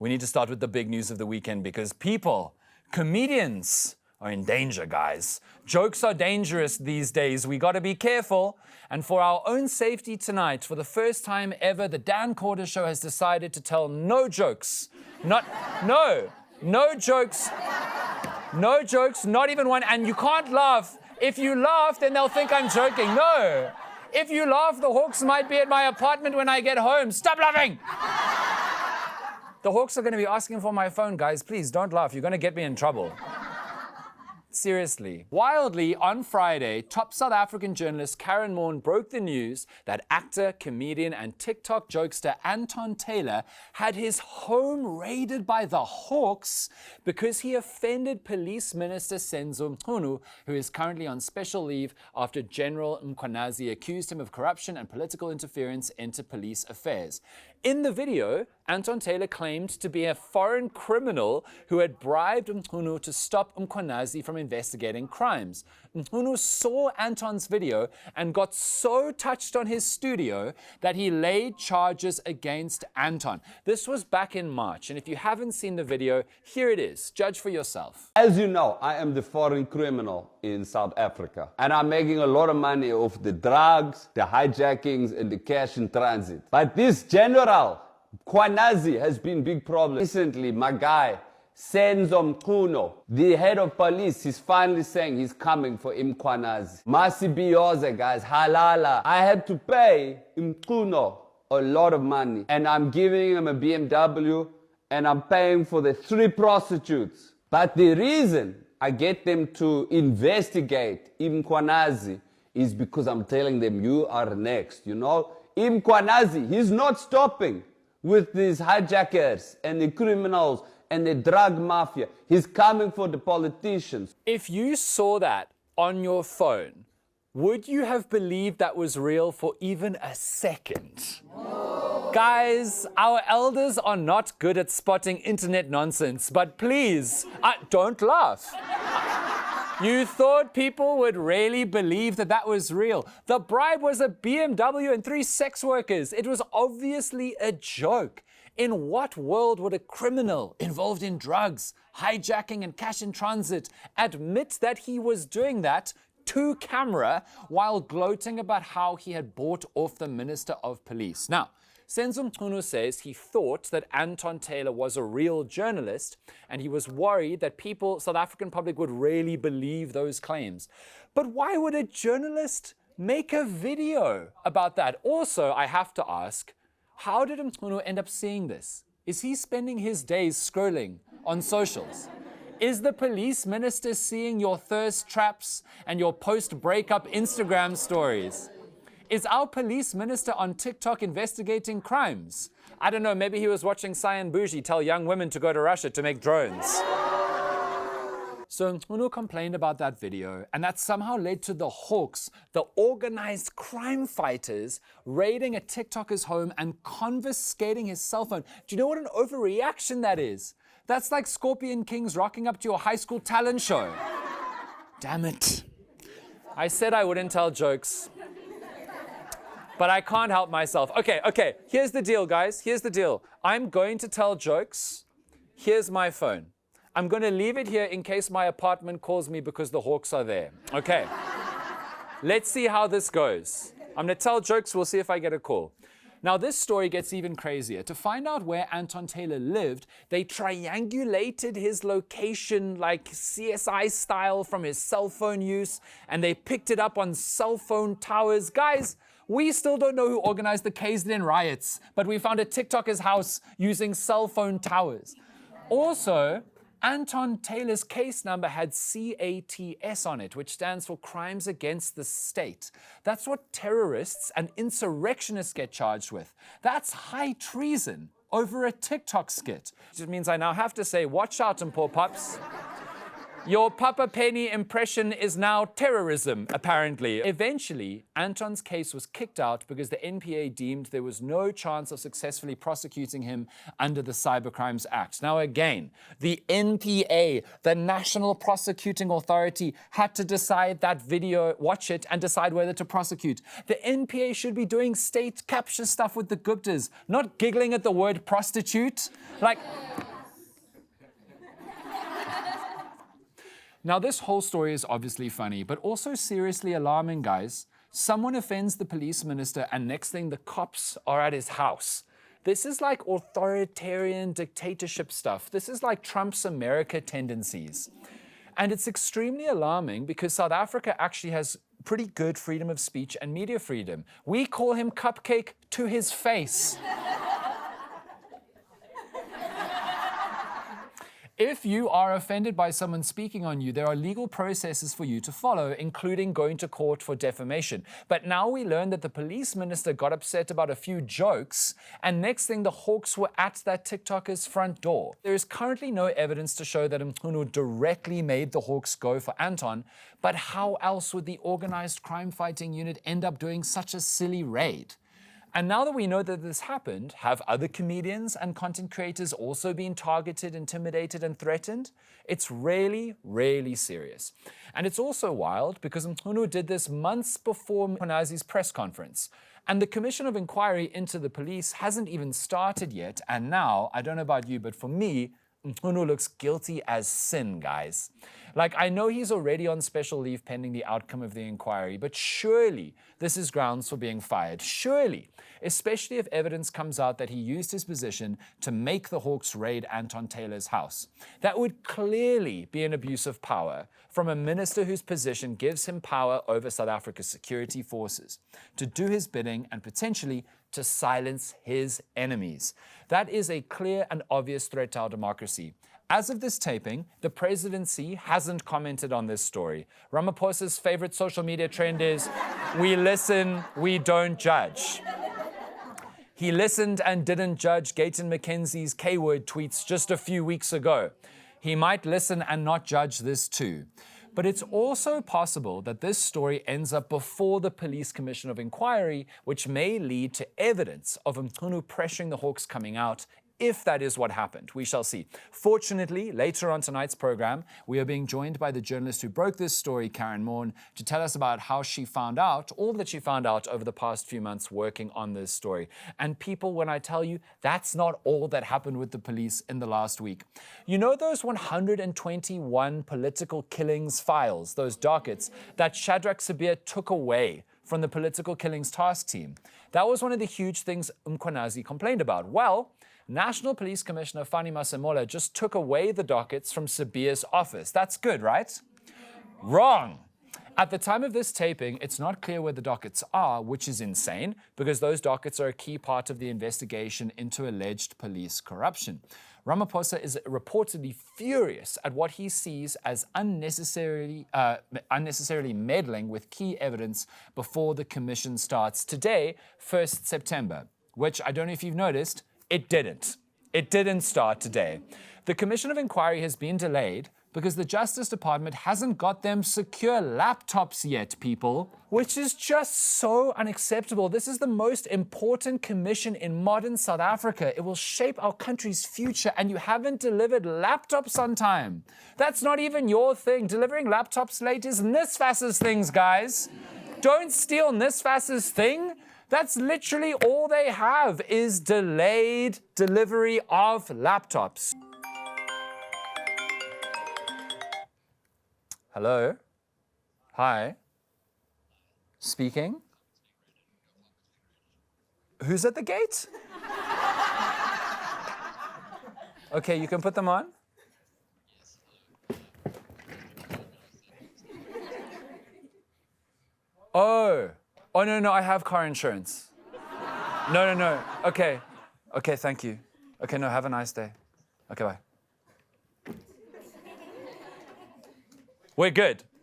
We need to start with the big news of the weekend because comedians are in danger, guys. Jokes are dangerous these days. We got to be careful. And for our own safety tonight, for the first time ever, the Dan Corder Show has decided to tell no jokes. No jokes. No jokes, not even one. And you can't laugh. If you laugh, then they'll think I'm joking. No. If you laugh, the Hawks might be at my apartment when I get home. Stop laughing. The Hawks are going to be asking for my phone, guys. Please don't laugh. You're going to get me in trouble. Seriously. Wildly, on Friday, top South African journalist Karen Morn broke the news that actor, comedian, and TikTok jokester Anton Taylor had his home raided by the Hawks because he offended Police Minister Senzo Mchunu, who is currently on special leave after General Mkhwanazi accused him of corruption and political interference into police affairs. In the video, Anton Taylor claimed to be a foreign criminal who had bribed Mkhunu to stop Mkhwanazi from investigating crimes. Mkhunu saw Anton's video and got so touched on his studio that he laid charges against Anton. This was back in March, and if you haven't seen the video, here it is. Judge for yourself. As you know, I am the foreign criminal in South Africa, and I'm making a lot of money off the drugs, the hijackings, and the cash in transit. But this General Mkhwanazi has been big problem. Recently, my guy, Senzo Mchunu, the head of police, is finally saying he's coming for Mkhwanazi. Masibiyoze, guys, halala. I had to pay Mchunu a lot of money, and I'm giving him a BMW, and I'm paying for the 3 prostitutes. But the reason I get them to investigate Mkhwanazi is because I'm telling them, you are next, you know? Mkhwanazi, he's not stopping with these hijackers and the criminals and the drug mafia. He's coming for the politicians. If you saw that on your phone, would you have believed that was real for even a second? Guys, our elders are not good at spotting internet nonsense, but please, don't laugh. You thought people would really believe that that was real. The bribe was a BMW and 3 sex workers. It was obviously a joke. In what world would a criminal involved in drugs, hijacking, and cash in transit admit that he was doing that to camera while gloating about how he had bought off the Minister of Police? Now, Senzo Mchunu says he thought that Anton Taylor was a real journalist and he was worried that South African public would really believe those claims. But why would a journalist make a video about that? Also, I have to ask, how did Mchunu end up seeing this? Is he spending his days scrolling on socials? Is the police minister seeing your thirst traps and your post-breakup Instagram stories? Is our police minister on TikTok investigating crimes? I don't know, maybe he was watching Cyan Bougie tell young women to go to Russia to make drones. So Mchunu complained about that video, and that somehow led to the Hawks, the organized crime fighters, raiding a TikToker's home and confiscating his cell phone. Do you know what an overreaction that is? That's like Scorpion Kings rocking up to your high school talent show. Damn it. I said I wouldn't tell jokes, but I can't help myself. Okay, here's the deal, guys. Here's the deal. I'm going to tell jokes. Here's my phone. I'm going to leave it here in case my apartment calls me because the Hawks are there. Okay. Let's see how this goes. I'm going to tell jokes. We'll see if I get a call. Now, this story gets even crazier. To find out where Anton Taylor lived, they triangulated his location like CSI style from his cell phone use, and they picked it up on cell phone towers. Guys, we still don't know who organized the KZN riots, but we found a TikToker's house using cell phone towers. Also, Anton Taylor's case number had CATS on it, which stands for Crimes Against the State. That's what terrorists and insurrectionists get charged with. That's high treason over a TikTok skit. Which means I now have to say, watch out, poor pups. Your Papa Penny impression is now terrorism, apparently. Eventually, Anton's case was kicked out because the NPA deemed there was no chance of successfully prosecuting him under the Cybercrimes Act. Now again, the NPA, the National Prosecuting Authority, had to decide that video, watch it, and decide whether to prosecute. The NPA should be doing state capture stuff with the Guptas, not giggling at the word prostitute. Like... Now, this whole story is obviously funny, but also seriously alarming, guys. Someone offends the police minister, and next thing, the cops are at his house. This is like authoritarian dictatorship stuff. This is like Trump's America tendencies. And it's extremely alarming because South Africa actually has pretty good freedom of speech and media freedom. We call him Cupcake to his face. If you are offended by someone speaking on you, there are legal processes for you to follow, including going to court for defamation. But now we learn that the police minister got upset about a few jokes, and next thing, the Hawks were at that TikToker's front door. There is currently no evidence to show that Mchunu directly made the Hawks go for Anton, but how else would the organized crime fighting unit end up doing such a silly raid? And now that we know that this happened, have other comedians and content creators also been targeted, intimidated, and threatened? It's really, really serious. And it's also wild because Mchunu did this months before Mkhwanazi's press conference. And the Commission of Inquiry into the police hasn't even started yet. And now, I don't know about you, but for me, Mchunu looks guilty as sin, guys. Like, I know he's already on special leave pending the outcome of the inquiry, but surely this is grounds for being fired. Surely, especially if evidence comes out that he used his position to make the Hawks raid Anton Taylor's house. That would clearly be an abuse of power from a minister whose position gives him power over South Africa's security forces to do his bidding and potentially to silence his enemies. That is a clear and obvious threat to our democracy. As of this taping, the presidency hasn't commented on this story. Ramaphosa's favorite social media trend is, we listen, we don't judge. He listened and didn't judge Gayton McKenzie's K-word tweets just a few weeks ago. He might listen and not judge this too. But it's also possible that this story ends up before the Police Commission of Inquiry, which may lead to evidence of Mchunu pressuring the Hawks coming out, if that is what happened. We shall see. Fortunately, later on tonight's program, we are being joined by the journalist who broke this story, Karen Morn, to tell us about how she found out, all that she found out over the past few months working on this story. And people, when I tell you, that's not all that happened with the police in the last week. You know those 121 political killings files, those dockets, that Shadrach Sabir took away from the political killings task team? That was one of the huge things Mkhwanazi complained about. Well, National Police Commissioner Fani Masemola just took away the dockets from Sabir's office. That's good, right? Wrong. At the time of this taping, it's not clear where the dockets are, which is insane, because those dockets are a key part of the investigation into alleged police corruption. Ramaphosa is reportedly furious at what he sees as unnecessarily meddling with key evidence before the commission starts today, 1st September, which I don't know if you've noticed, it didn't. It didn't start today. The Commission of Inquiry has been delayed because the Justice Department hasn't got them secure laptops yet, people, which is just so unacceptable. This is the most important commission in modern South Africa. It will shape our country's future, and you haven't delivered laptops on time. That's not even your thing. Delivering laptops late is NSFAS's things, guys. Don't steal NSFAS's thing. That's literally all they have is delayed delivery of laptops. Hello? Hi? Speaking? Who's at the gate? Okay, you can put them on. Oh. Oh, no, I have car insurance. No. Okay, thank you. Okay, no, have a nice day. Okay, bye. We're good.